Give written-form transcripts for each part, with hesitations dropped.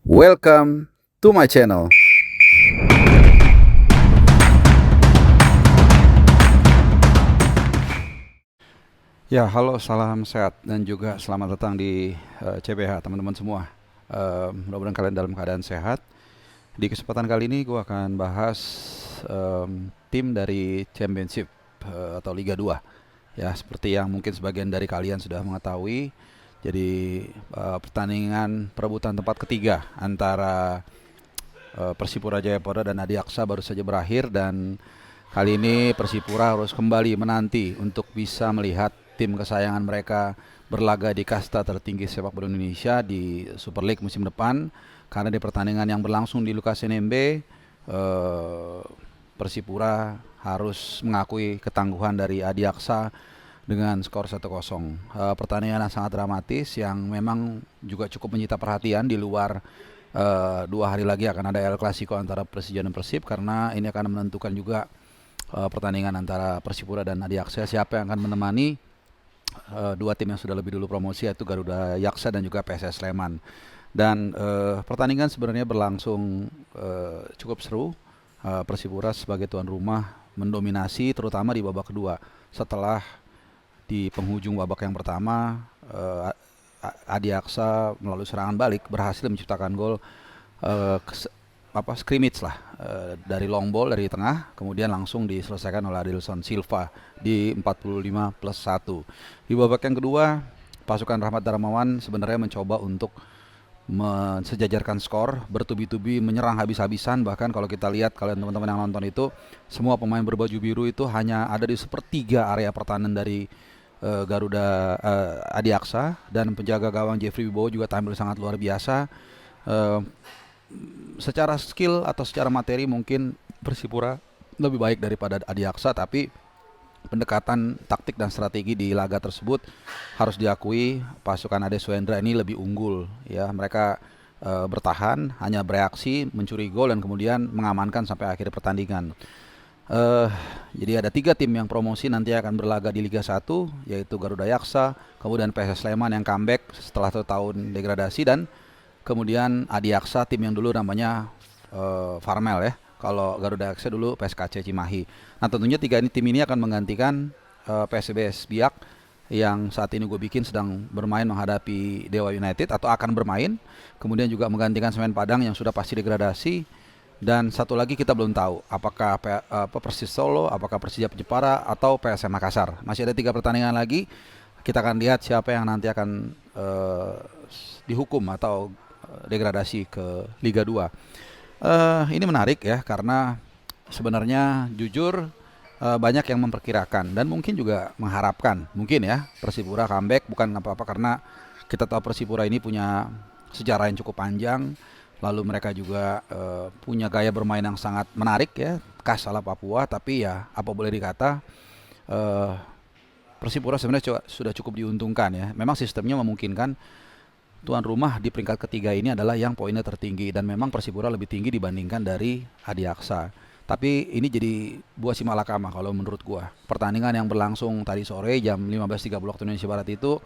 Welcome to my channel. Ya, halo, salam sehat dan juga selamat datang di CBH teman-teman semua. Mudah-mudahan kalian dalam keadaan sehat. Di kesempatan kali ini gue akan bahas tim dari Championship atau Liga 2. Ya, seperti yang mungkin sebagian dari kalian sudah mengetahui. Jadi pertandingan perebutan tempat ketiga antara Persipura Jayapura dan Adiaksa baru saja berakhir, dan kali ini Persipura harus kembali menanti untuk bisa melihat tim kesayangan mereka berlaga di kasta tertinggi sepak bola Indonesia di Super League musim depan. Karena di pertandingan yang berlangsung di Lukas NMB, Persipura harus mengakui ketangguhan dari Adiaksa dengan skor 1-0. Pertandingan yang sangat dramatis yang memang juga cukup menyita perhatian. Di luar 2 hari lagi akan ada El Clasico antara Persija dan Persib, karena ini akan menentukan juga pertandingan antara Persipura dan Adiaksa, siapa yang akan menemani dua tim yang sudah lebih dulu promosi, yaitu Garuda Yaksa dan juga PSS Sleman. Dan pertandingan sebenarnya berlangsung cukup seru. Persipura sebagai tuan rumah mendominasi terutama di babak kedua. Setelah di penghujung babak yang pertama, Adiaksa melalui serangan balik berhasil menciptakan gol scrimmage lah, dari long ball dari tengah, kemudian langsung diselesaikan oleh Adilson Silva di 45+1. Di babak yang kedua, pasukan Rahmat Darmawan sebenarnya mencoba untuk mensejajarkan skor, bertubi-tubi menyerang habis-habisan. Bahkan kalau kita lihat, kalian teman-teman yang nonton itu, semua pemain berbaju biru itu hanya ada di sepertiga area pertahanan dari Garuda Adiaksa, dan penjaga gawang Jeffrey Wibowo juga tampil sangat luar biasa. Secara skill atau secara materi mungkin Persipura lebih baik daripada Adiaksa, tapi pendekatan taktik dan strategi di laga tersebut harus diakui pasukan Ade Suendra ini lebih unggul. Ya, mereka bertahan, hanya bereaksi, mencuri gol dan kemudian mengamankan sampai akhir pertandingan. Jadi ada 3 tim yang promosi nanti akan berlaga di Liga 1, yaitu Garuda Yaksa, kemudian PSS Sleman yang comeback setelah 1 tahun degradasi, dan kemudian Adiaksa, tim yang dulu namanya Farmel ya. Kalau Garuda Yaksa dulu PSKC Cimahi. Nah, tentunya 3 tim ini akan menggantikan PSBS Biak yang saat ini gue bikin sedang bermain menghadapi Dewa United atau akan bermain. Kemudian juga menggantikan Semen Padang yang sudah pasti degradasi. Dan satu lagi kita belum tahu apakah Persis Solo, apakah Persija Jepara, atau PSM Makassar. Masih ada 3 pertandingan lagi. Kita akan lihat siapa yang nanti akan dihukum atau degradasi ke Liga 2. Ini menarik ya, karena sebenarnya jujur banyak yang memperkirakan dan mungkin juga mengharapkan mungkin ya Persipura comeback. Bukan apa-apa, karena kita tahu Persipura ini punya sejarah yang cukup panjang. Lalu mereka juga punya gaya bermain yang sangat menarik ya, khas ala Papua. Tapi ya apa boleh dikata, Persipura sebenarnya sudah cukup diuntungkan ya. Memang sistemnya memungkinkan tuan rumah di peringkat ketiga ini adalah yang poinnya tertinggi, dan memang Persipura lebih tinggi dibandingkan dari Adiaksa. Tapi ini jadi buah simalakama kalau menurut gua. Pertandingan yang berlangsung tadi sore jam 15.30 waktu Indonesia Barat itu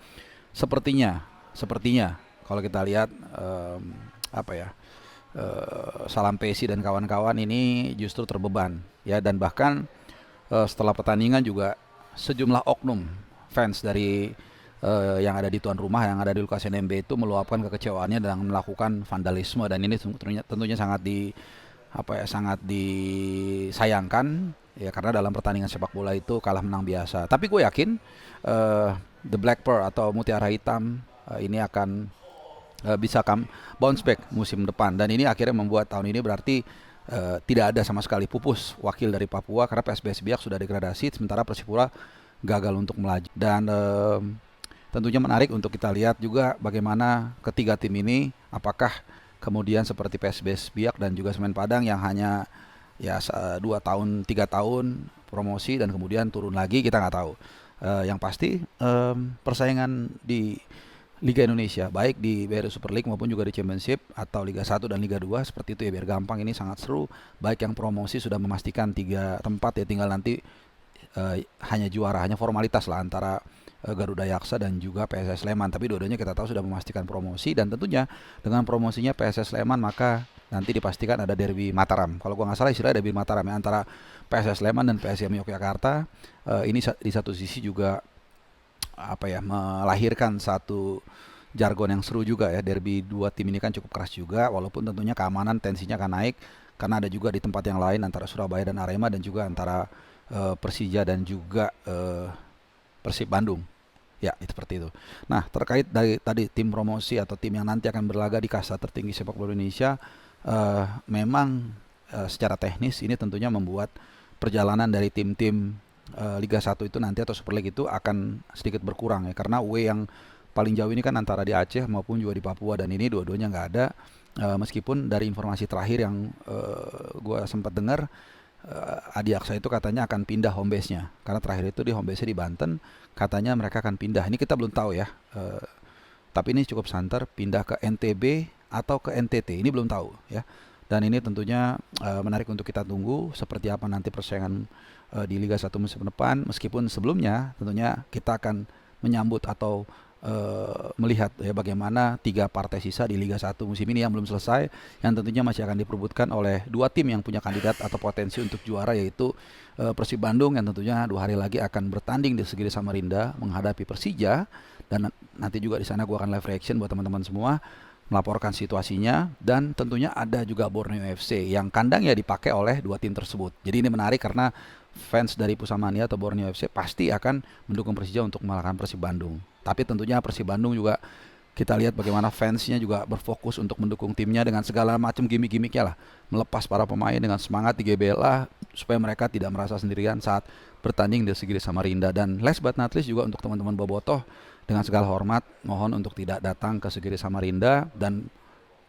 sepertinya kalau kita lihat Salam Pesi dan kawan-kawan ini justru terbeban ya, dan bahkan setelah pertandingan juga sejumlah oknum fans dari yang ada di tuan rumah, yang ada di Lukas NMB itu meluapkan kekecewaannya dengan melakukan vandalisme, dan ini tentunya sangat disayangkan ya, karena dalam pertandingan sepak bola itu kalah menang biasa. Tapi gue yakin The Black Pearl atau Mutiara Hitam ini akan bisa bounce back musim depan, dan ini akhirnya membuat tahun ini berarti tidak ada sama sekali pupus wakil dari Papua, karena PSBS Biak sudah degradasi sementara Persipura gagal untuk melaju. Dan tentunya menarik untuk kita lihat juga bagaimana ketiga tim ini, apakah kemudian seperti PSBS Biak dan juga Semen Padang yang hanya ya 2 tahun 3 tahun promosi dan kemudian turun lagi, kita nggak tahu. Yang pasti persaingan di Liga Indonesia, baik di BRI Super League maupun juga di Championship atau Liga 1 dan Liga 2, seperti itu ya, biar gampang, ini sangat seru. Baik yang promosi sudah memastikan 3 tempat ya, tinggal nanti hanya juara, hanya formalitas lah antara Garuda Yaksa dan juga PSS Sleman. Tapi dua-duanya kita tahu sudah memastikan promosi, dan tentunya dengan promosinya PSS Sleman maka nanti dipastikan ada derby Mataram. Kalau gua nggak salah istilah derby Mataram ya, antara PSS Sleman dan PSM Yogyakarta. Ini di satu sisi juga apa ya, melahirkan satu jargon yang seru juga ya. Derby dua tim ini kan cukup keras juga, walaupun tentunya keamanan tensinya akan naik karena ada juga di tempat yang lain antara Surabaya dan Arema, dan juga antara Persija dan juga Persib Bandung. Ya, itu seperti itu. Nah, terkait dari tadi tim promosi atau tim yang nanti akan berlaga di kasta tertinggi sepak bola Indonesia, memang secara teknis ini tentunya membuat perjalanan dari tim-tim Liga 1 itu nanti atau Super League itu akan sedikit berkurang ya, karena UE yang paling jauh ini kan antara di Aceh maupun juga di Papua, dan ini dua-duanya nggak ada. Meskipun dari informasi terakhir yang gue sempat dengar, Adiaksa itu katanya akan pindah home base-nya, karena terakhir itu di home base-nya di Banten, katanya mereka akan pindah. Ini kita belum tahu ya, tapi ini cukup santer, pindah ke NTB atau ke NTT, ini belum tahu ya. Dan ini tentunya menarik untuk kita tunggu seperti apa nanti persaingan di Liga 1 musim depan. Meskipun sebelumnya tentunya kita akan menyambut atau melihat ya bagaimana 3 partai sisa di Liga 1 musim ini yang belum selesai, yang tentunya masih akan diperebutkan oleh 2 tim yang punya kandidat atau potensi untuk juara, yaitu Persib Bandung yang tentunya 2 hari lagi akan bertanding di Segiri Samarinda menghadapi Persija, dan nanti juga di sana gua akan live reaction buat teman-teman semua, melaporkan situasinya. Dan tentunya ada juga Borneo FC yang kandangnya dipakai oleh 2 tim tersebut. Jadi ini menarik karena fans dari Pusamania atau Borneo FC pasti akan mendukung Persija untuk mengalahkan Persib Bandung. Tapi tentunya Persib Bandung juga kita lihat bagaimana fansnya juga berfokus untuk mendukung timnya dengan segala macam gimmick-gimmicknya lah, melepas para pemain dengan semangat di GBLA supaya mereka tidak merasa sendirian saat bertanding di Segiri Samarinda. Dan last but not least juga untuk teman-teman bobotoh, dengan segala hormat mohon untuk tidak datang ke Segiri Samarinda, dan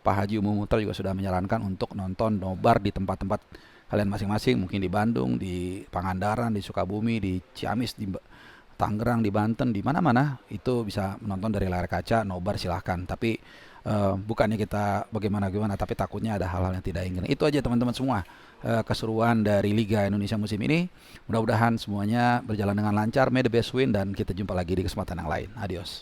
Pak Haji Umum Muter juga sudah menyarankan untuk nonton nobar di tempat-tempat kalian masing-masing, mungkin di Bandung, di Pangandaran, di Sukabumi, di Ciamis, di Tangerang, di Banten, di mana-mana itu bisa menonton dari layar kaca, nobar silahkan. Tapi bukannya kita bagaimana-gimana, tapi takutnya ada hal-hal yang tidak ingin. Itu aja teman-teman semua, keseruan dari Liga Indonesia musim ini. Mudah-mudahan semuanya berjalan dengan lancar, may the best win, dan kita jumpa lagi di kesempatan yang lain. Adios.